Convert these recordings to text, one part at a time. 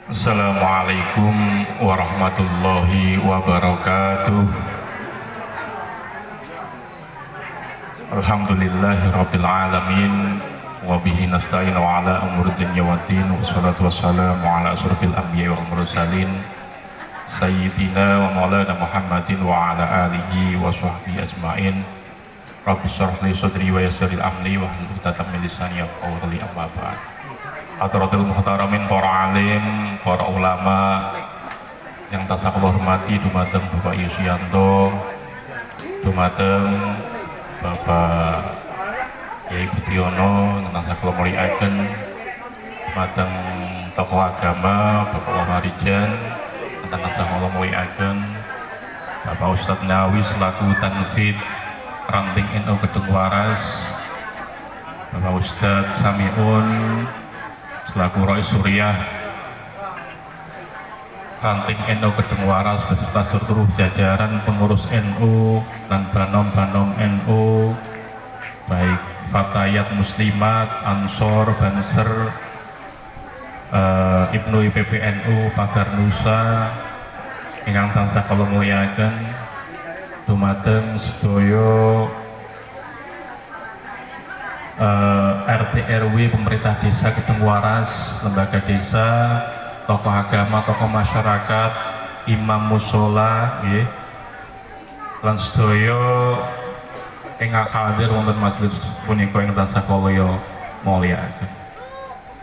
Assalamualaikum warahmatullahi wabarakatuh. Alhamdulillahirabbil alamin wa bihi nasta'in wa ala umuri dunya waddin wassalatu wassalamu ala asyrofil anbiya'i wal mursalin sayyidina wa maulana Muhammadin wa ala alihi wa sahbihi ajmain. Rabbi shrah li sadri wa yassir li amri wahlul 'uqdatam min lisani yafqahu qawli. Amma ba'd. Hadratul muhtaramin, para alim, para ulama yang tansah kula hormati, dumateng Bapak Yusianto, dumateng Bapak Yai Budiono yang tansah kula mulyakaken, dumateng tokoh agama Bapak Wamarijan yang tansah kula mulyakaken, Bapak Ustadz Nawawi selaku Tanfid Ranting NU Kedung Waras, Bapak Ustadz Samiun selaku Roy Suryah Ranting NU Kedung Waras beserta seluruh jajaran pengurus NU dan banom-banom NU, baik Fatayat Muslimat, Ansor, Banser, Ibnu IPPNU, Pagar Nusa ingkang tansah kula mulyakaken, dumateng sedaya RT RW, pemerintah desa Kedung Waras, lembaga desa, tokoh agama, tokoh masyarakat, imam mushola, lan sedaya ingkang hadir wonten majelis punika ing tansah kula mulyakaken.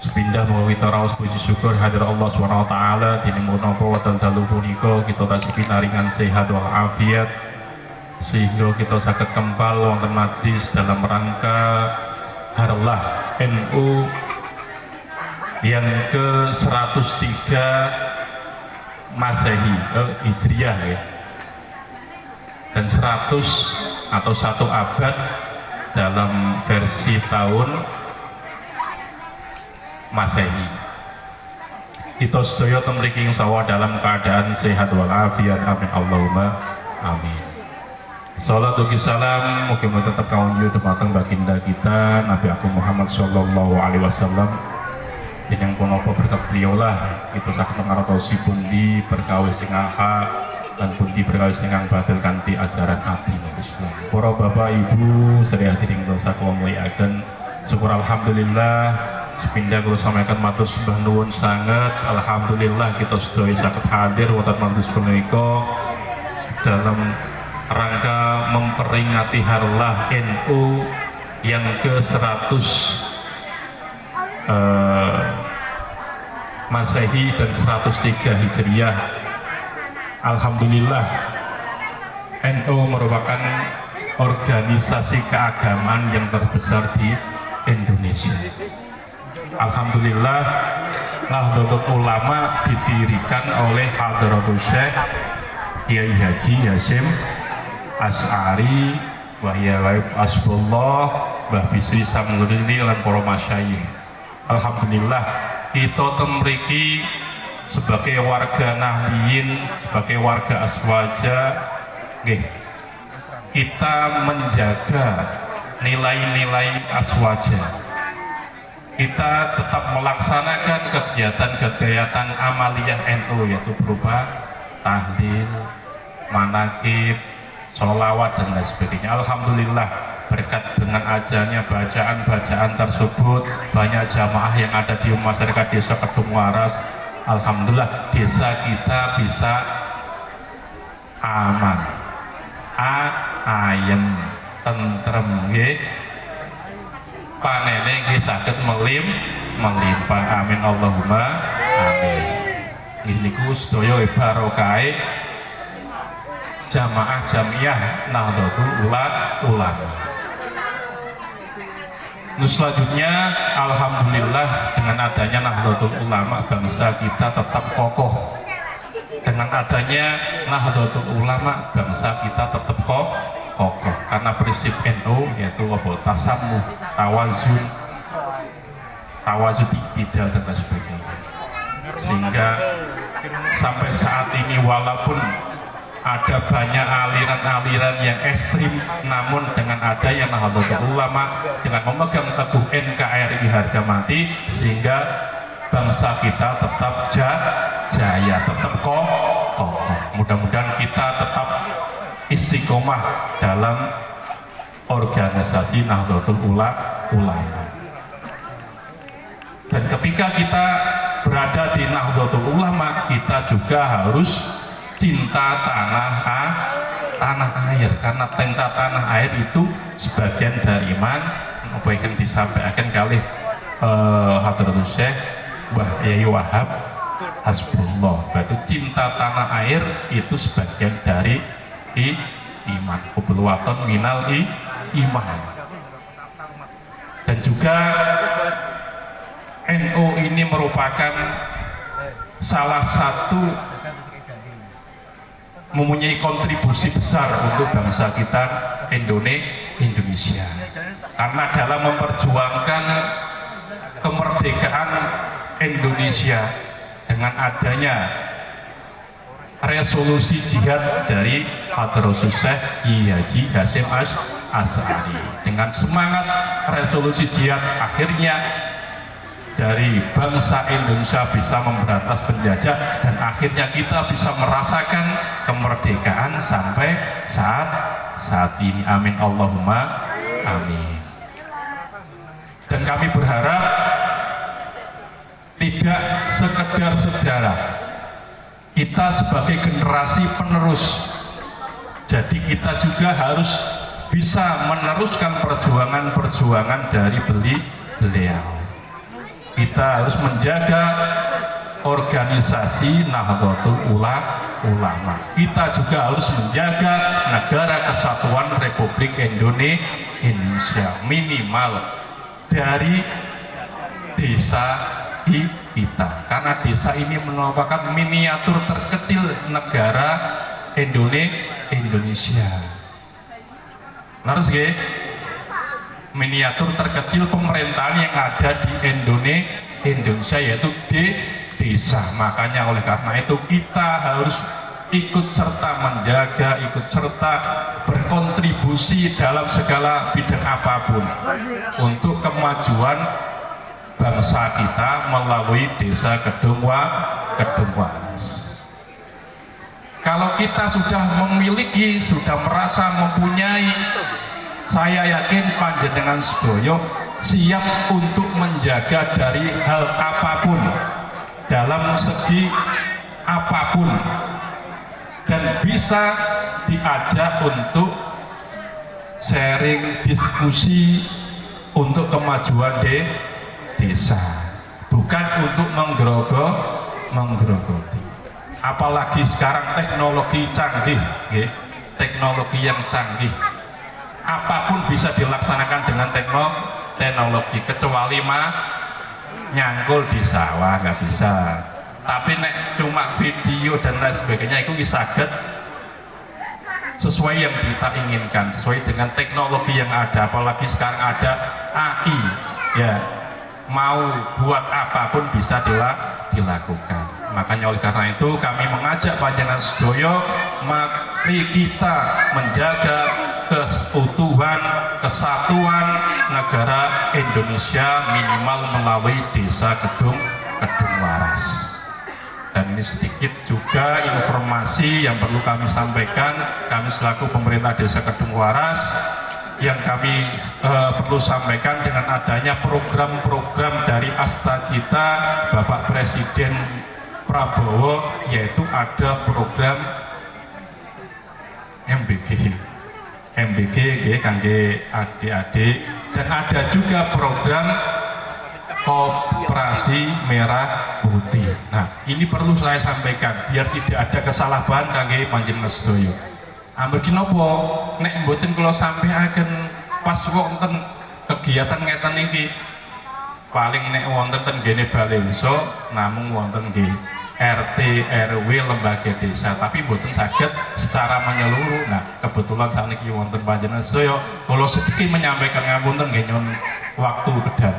Sepindah menawi kita raos puji syukur hadir Allah Subhanahu wa taala dene menapa wonten dalu punika kita tasih pinaringan sehat wal afiat sehingga kita saged kempal wonten majlis dalam rangka Harlah NU yang ke-103 Masehi, Hijriah ya, dan 100 atau 1 abad dalam versi tahun Masehi. Kita sedaya teng mriki insyaallah dalam keadaan sehat walafiat, amin Allahumma amin. Salat ugi salam mugi-mugi tetap kawula dumateng baginda kita Nabi Agung Muhammad sallallahu alaihi wasallam. Yang punapa berkat beliau lah kita saged ngartosi pundi perkawis sing hak lan pundi perkawis ingkang batil kanthi ajaran agama Islam. Para bapak ibu sedaya hadirin tansah kula mulyakaken, syukur alhamdulillah sepindah kula sampaikan matur sembah nuwun sanget. Alhamdulillah kita sedaya saged hadir wonten majelis punika dalam rangka memperingati Harlah NU yang ke-100 Masehi dan 103 Hijriah. Alhamdulillah NU merupakan organisasi keagamaan yang terbesar di Indonesia. Alhamdulillah Nahdlatul Ulama didirikan oleh Hadratul Syekh Kiai Haji Hasyim Asy'ari Wahya Waib Asbullah Mbah Bisri Samsudin lan para masyayikh. Alhamdulillah kita temriki sebagai warga Nahliyin, sebagai warga Aswaja, kita menjaga nilai-nilai Aswaja. Kita tetap melaksanakan kegiatan-kegiatan amaliyah NU yaitu berupa tahlil, manaqib, sholawat dan lain sebagainya. Alhamdulillah berkat dengan ajarnya bacaan-bacaan tersebut banyak jamaah yang ada di masyarakat desa Kedung Waras. Alhamdulillah desa kita bisa aman, ayem, tentrem, panene nggih saged melimpah, amin Allahumma amin. Niku sedaya barokahe jamaah jamiah Nahdlatul Ulama. Selanjutnya alhamdulillah dengan adanya Nahdlatul Ulama bangsa kita tetap kokoh. Dengan adanya Nahdlatul Ulama bangsa kita tetap kokoh karena prinsip NU yaitu tasamuh, tawazun, tidak dan lain sebagainya. Sehingga sampai saat ini walaupun ada banyak aliran-aliran yang ekstrim, namun dengan adanya Nahdlatul Ulama dengan memegang teguh NKRI harga mati, sehingga bangsa kita tetap jaya, tetap kokoh. Mudah-mudahan kita tetap istiqomah dalam organisasi Nahdlatul Ulama. Dan ketika kita berada di Nahdlatul Ulama, kita juga harus cinta tanah air, karena cinta tanah air itu sebagian dari iman. Apa yang disampaikan kali Hadratus Syekh Mbah Yai Wahab Hasbullah, berarti cinta tanah air itu sebagian dari iman. Hubulwaton minal iman. Dan juga NU ini merupakan salah satu mempunyai kontribusi besar untuk bangsa kita Indonesia, karena dalam memperjuangkan kemerdekaan Indonesia dengan adanya resolusi jihad dari Hadratus Syekh Kiai Haji Hasyim Asy'ari. Dengan semangat resolusi jihad, akhirnya dari bangsa Indonesia bisa memberantas penjajah, dan akhirnya kita bisa merasakan kemerdekaan sampai saat ini. Amin Allahumma amin. Dan kami berharap tidak sekedar sejarah, kita sebagai generasi penerus, jadi kita juga harus bisa meneruskan perjuangan dari beliau. Kita harus menjaga organisasi Nahdlatul Ulama. Kita juga harus menjaga negara kesatuan Republik Indonesia, minimal dari desa kita, karena desa ini merupakan miniatur terkecil negara Indonesia. Harus miniatur terkecil pemerintahan yang ada di Indonesia, yaitu desa. Makanya oleh karena itu kita harus ikut serta menjaga, ikut serta berkontribusi dalam segala bidang apapun untuk kemajuan bangsa kita melalui desa Kedung Waras. Kalau kita sudah memiliki, sudah merasa mempunyai, saya yakin panjenengan sedoyo siap untuk menjaga dari hal apapun, dalam segi apapun, dan bisa diajak untuk sharing, diskusi untuk kemajuan desa, bukan untuk menggerogoti. Apalagi sekarang teknologi canggih, teknologi yang canggih, apapun bisa dilaksanakan dengan teknologi, kecuali nyangkul di sawah nggak bisa. Tapi nek cuma video dan lain sebagainya itu bisa sesuai yang kita inginkan, sesuai dengan teknologi yang ada. Apalagi sekarang ada AI, ya mau buat apapun bisa dilakukan. Makanya oleh karena itu kami mengajak panjenengan sedoyo, mari kita menjaga keutuhan, kesatuan negara Indonesia minimal melalui desa Kedung Waras. Dan ini sedikit juga informasi yang perlu kami sampaikan, kami selaku pemerintah desa Kedung Waras, yang kami perlu sampaikan dengan adanya program-program dari Astagita Bapak Presiden Prabowo, yaitu ada program MBG kangge adik-adik, dan ada juga program Koperasi Merah Putih. Nah, ini perlu saya sampaikan biar tidak ada kesalahpahaman kangge panjenengan sedaya. Amargi napa nek mboten kula sampaikan pas wonten kegiatan ngeten iki, paling nek wonten ten gene Balengso namung wonten nggih RT RW lembaga desa, tapi mboten saged secara menyeluruh. Nah, kebetulan saniki wonten panjenengan sedaya, kula sedikit menyampaikan ngapunten nggih nyuwun waktu kedah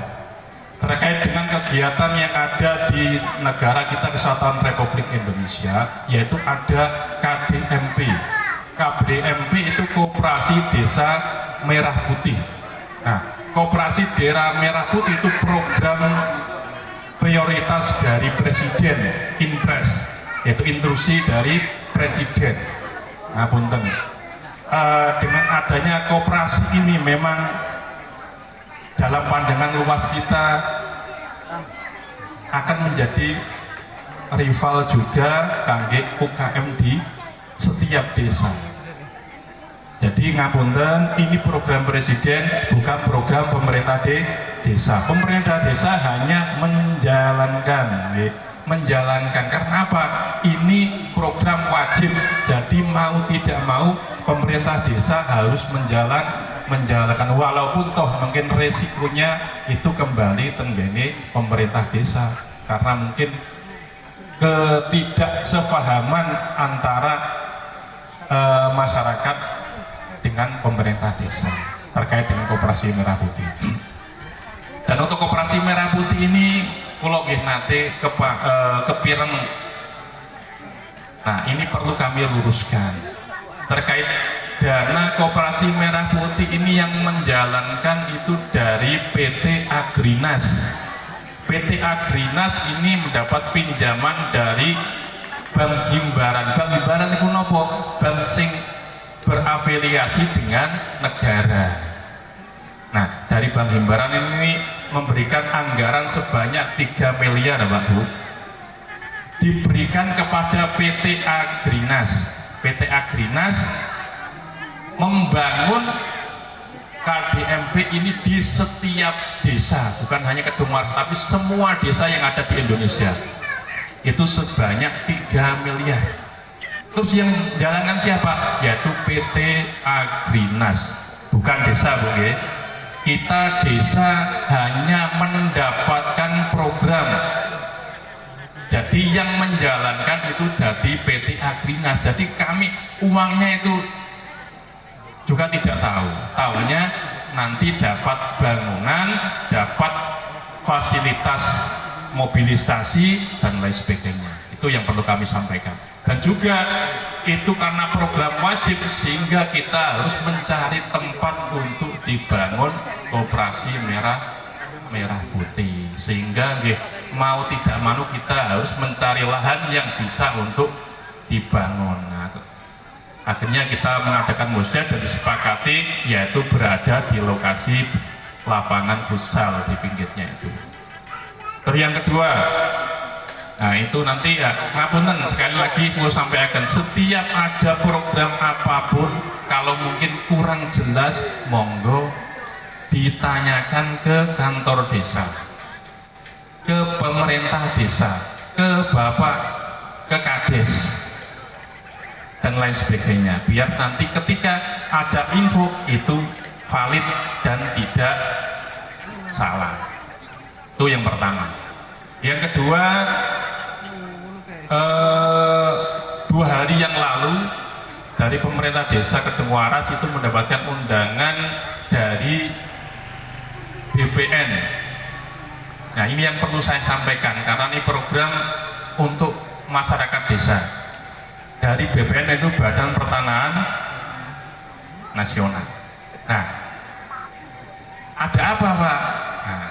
terkait dengan kegiatan yang ada di negara kita Kesatuan Republik Indonesia, yaitu ada KDMP. KDMP itu Koperasi Desa Merah Putih. Nah, Koperasi Desa Merah Putih itu program prioritas dari presiden, impres, yaitu instruksi dari presiden. Ngapunten. Dengan adanya koperasi ini memang dalam pandangan luas kita akan menjadi rival juga kangge UKM di setiap desa. Jadi ngapunten, ini program presiden bukan program pemerintah desa. Pemerintah desa hanya menjalankan karena apa? Ini program wajib, jadi mau tidak mau pemerintah desa harus menjalankan walaupun toh mungkin resikonya itu kembali tenggene pemerintah desa karena mungkin ketidaksepahaman antara masyarakat dengan pemerintah desa terkait dengan koperasi merah putih. Dan untuk koperasi merah putih ini kalau nate kepireng. Nah, ini perlu kami luruskan terkait dana koperasi merah putih ini yang menjalankan itu dari PT Agrinas. PT Agrinas ini mendapat pinjaman dari Bank Himbaran. Bank Himbaran itu nopo? Bank sing berafiliasi dengan negara. Nah, dari Bank Himbaran ini memberikan anggaran sebanyak 3 miliar, Pak Bu. Diberikan kepada PT Agrinas. PT Agrinas membangun KDMP ini di setiap desa, bukan hanya Kedungwaras, tapi semua desa yang ada di Indonesia. Itu sebanyak 3 miliar. Terus yang jalankan siapa? Yaitu PT Agrinas, bukan desa, Bu. Kita desa hanya mendapatkan program. Jadi yang menjalankan itu dari PT Agrinas. Jadi kami uangnya itu juga tidak tahu. Tahunya nanti dapat bangunan, dapat fasilitas mobilisasi dan lain sebagainya. Itu yang perlu kami sampaikan. Dan juga itu karena program wajib sehingga kita harus mencari tempat untuk dibangun koperasi merah putih, sehingga mau tidak mau kita harus mencari lahan yang bisa untuk dibangun. Nah, akhirnya kita mengadakan musyawarah dan disepakati yaitu berada di lokasi lapangan futsal di pinggirnya itu. Terus yang kedua, nah itu nanti ya ngapunten sekali lagi mau sampaikan, setiap ada program apapun kalau mungkin kurang jelas monggo ditanyakan ke kantor desa, ke pemerintah desa, ke bapak, ke kades dan lain sebagainya, biar nanti ketika ada info itu valid dan tidak salah. Itu yang pertama. Yang kedua, 2 hari yang lalu dari pemerintah desa Kedungwaras itu mendapatkan undangan dari BPN. Nah, ini yang perlu saya sampaikan karena ini program untuk masyarakat desa. Dari BPN itu Badan Pertanahan Nasional. Nah, ada apa, Pak? Nah,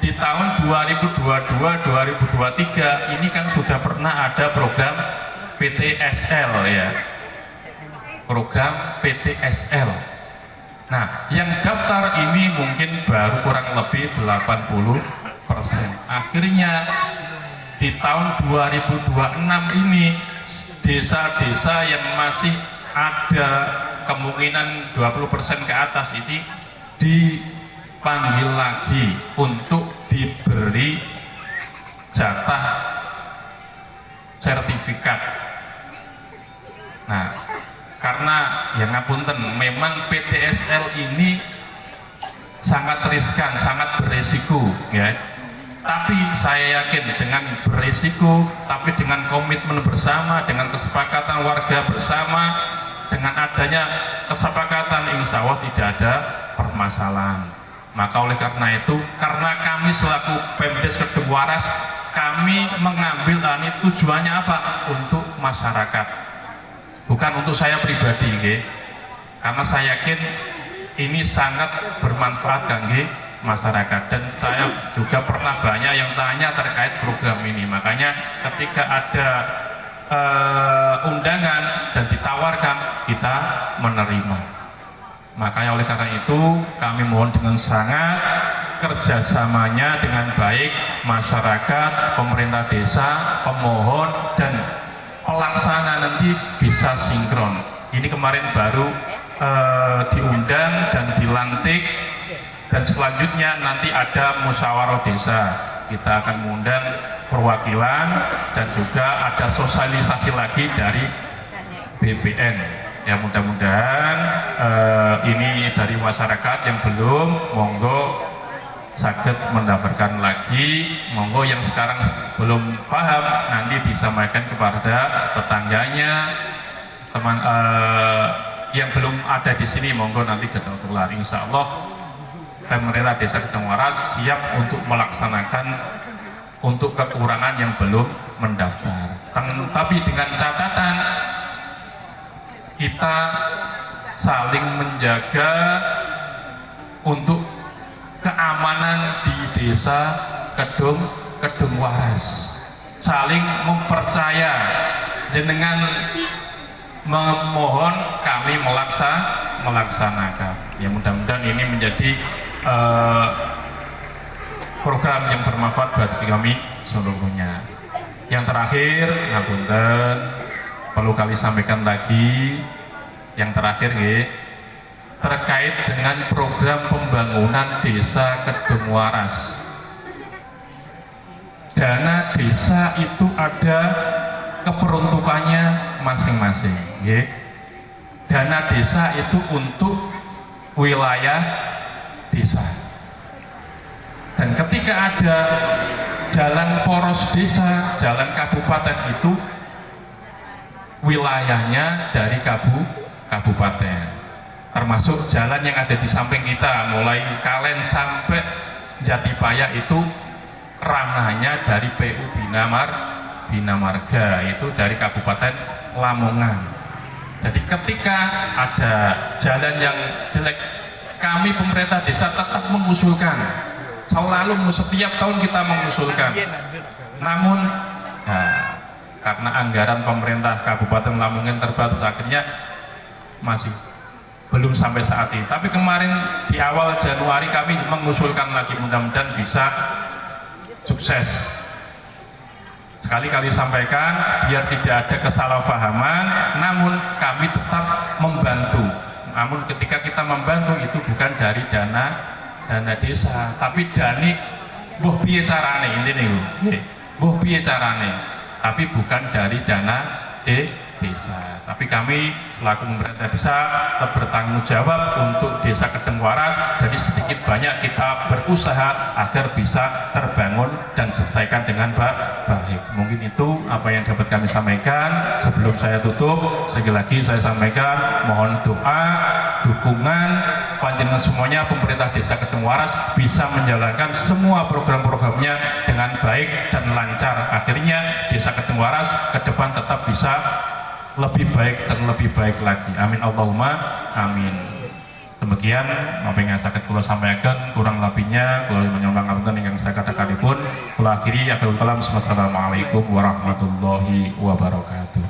di tahun 2022-2023 ini kan sudah pernah ada program PTSL ya, program PTSL. Nah, yang daftar ini mungkin baru kurang lebih 80%. Akhirnya di tahun 2026 ini desa-desa yang masih ada kemungkinan 20% ke atas ini dipanggil lagi untuk diberi jatah sertifikat. Nah, karena yang ngapunten memang PTSL ini sangat riskan, sangat beresiko ya. Tapi saya yakin dengan beresiko, tapi dengan komitmen bersama, dengan kesepakatan warga bersama, dengan adanya kesepakatan insya Allah tidak ada permasalahan. Maka oleh karena itu, karena kami selaku Pemdes Kedungwaras, kami mengambil ini tujuannya apa? Untuk masyarakat, bukan untuk saya pribadi, karena saya yakin ini sangat bermanfaat kangge masyarakat. Dan saya juga pernah banyak yang tanya terkait program ini, makanya ketika ada undangan dan ditawarkan, kita menerima. Makanya oleh karena itu kami mohon dengan sangat kerjasamanya dengan baik masyarakat, pemerintah desa, pemohon dan pelaksana nanti bisa sinkron. Ini kemarin baru diundang dan dilantik, dan selanjutnya nanti ada musyawarah desa. Kita akan mengundang perwakilan dan juga ada sosialisasi lagi dari BPN. Ya mudah-mudahan ini dari masyarakat yang belum, monggo sakit mendaftarkan lagi, monggo yang sekarang belum paham nanti disampaikan kepada tetangganya, teman yang belum ada di sini, monggo nanti ke tular. Insya Allah pemerintah desa Kedung Waras siap untuk melaksanakan untuk kekurangan yang belum mendaftar. Tapi dengan catatan kita saling menjaga untuk keamanan di desa Kedung Waras, saling mempercaya, jenengan memohon kami melaksanakan. Ya mudah-mudahan ini menjadi program yang bermanfaat bagi kami seluruhnya. Yang terakhir, ngapunten, perlu kami sampaikan lagi, yang terakhir terkait dengan program pembangunan desa Kedung Waras. Dana desa itu ada keperuntukannya masing-masing. Dana desa itu untuk wilayah desa. Dan ketika ada jalan poros desa, jalan kabupaten itu wilayahnya dari kabupaten, termasuk jalan yang ada di samping kita mulai Kalen sampai Jatipaya itu ranahnya dari PU Bina Marga, itu dari Kabupaten Lamongan. Jadi ketika ada jalan yang jelek, kami pemerintah desa tetap mengusulkan, selalu setiap tahun kita mengusulkan. Namun karena anggaran pemerintah Kabupaten Lamongan terbatas, akhirnya masih belum sampai saat ini. Tapi kemarin di awal Januari kami mengusulkan lagi, mudah-mudahan bisa sukses. Sekali-kali sampaikan biar tidak ada kesalahpahaman, namun kami tetap membantu. Namun ketika kita membantu itu bukan dari dana desa, tapi dari buah piye carane, ini buah piye carane, tapi bukan dari dana desa. Tapi kami selaku pemerintah desa tetap bertanggung jawab untuk desa Kedung Waras. Jadi sedikit banyak kita berusaha agar bisa terbangun dan selesaikan dengan baik. Mungkin itu apa yang dapat kami sampaikan. Sebelum saya tutup, sekali lagi saya sampaikan mohon doa, dukungan panjenengan semuanya, pemerintah desa Kedung Waras bisa menjalankan semua program-programnya dengan baik dan lancar. Akhirnya desa Kedung Waras ke depan tetap bisa lebih baik dan lebih baik lagi. Amin Allahumma amin. Demikian apa yang saya kula sampaikan, kurang lebihnya kula menyuwun ngapunten ingkang saya katakanipun. Kula akhiri akhirul kalam. Wassalamualaikum warahmatullahi wabarakatuh.